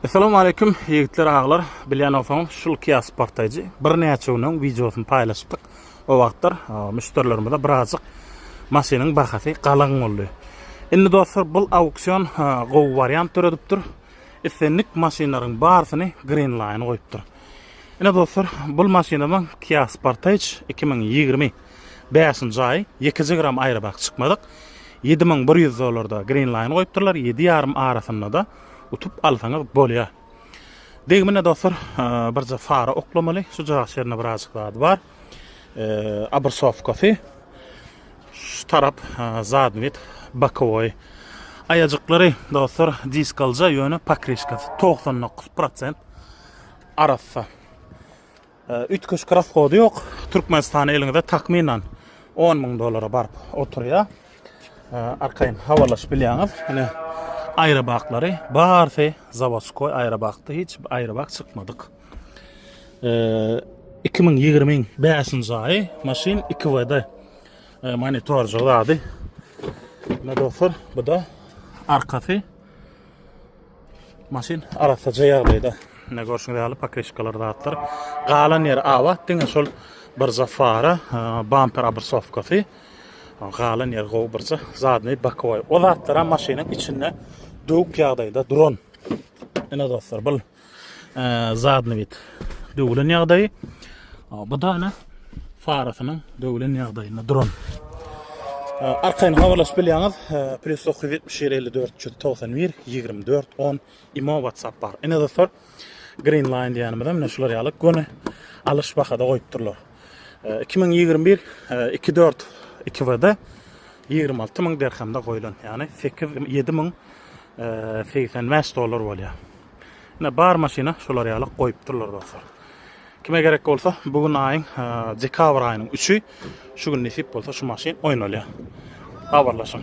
Assalamu alaykum yigitler ağalar. Bilýän şul Kia Sportage bir näçe videosunu paylaşdyk. O wagtlar müşterilerimize birazcık maşynyň bahasy galaň boldy. Indi dostlar bu auksion gowy variant töredipdir. Esenlik maşynlaryň barsyny Green Line goýupdyr. Indi dostlar bu maşynamyň Kia Sportage 2020 5-nji aý 2 gram aýrabak çykmadyk. $7,100 Green Line goýupdyrlar. 7,5 arasynda da utup alsaňyz bolýar. Degmine dostlar birje fara oklamaly. Şu jaq şerine birazcık zady bar. Abersofkasy. Şu tarap zadnit bakowy. Ayajyklary dostlar diskalja ýöne pakrishkasy 99% arassa. Ütköş kraskody ýok. Türkmenistan elinde takminan $10,000 barp oturýar. Arkaýyn hawalaş bilýäňiz. Ine aýrabakları barsy Zavoskoy aýrabakda hiç aýrabak çykmadyk. 2025-nji aý maşyn 2WD monitor jogady. Ne dostlar bu da arkasy maşyn arasaja ýagdaýda. Ne görşüňiz ýaly pakrishkalar zatlar. Galan ýer awa diňe şol bir zafara bumper abersofkasy. Galan yer gowy birçe zadny bakowy. O zatlara maşynyň içinde döwük ýagdaýda duran. Ene dostlar bu zadny bit döwülen ýagdaý. Bu da ene farasynyň döwülen ýagdaýynda duran. Arkaýyn hawalaş bilýäňiz +977 54 10 imo WhatsApp bar. Ene dostlar Green Line diýänimizde mene şular ýaly göne alyş bahada goýupdyrlar. 2021 24 2WD 26,000 dirhemde goýulan, ýani $7,085 bolýar. Ne bar maşyna şolar ýaly goýupdyrlar dostlar. Kime gerek bolsa bugün aýyň dekabr aýynyň 3-ü şu gün nesip bolsa şu maşyn oýnalýar. Habarlaşyň.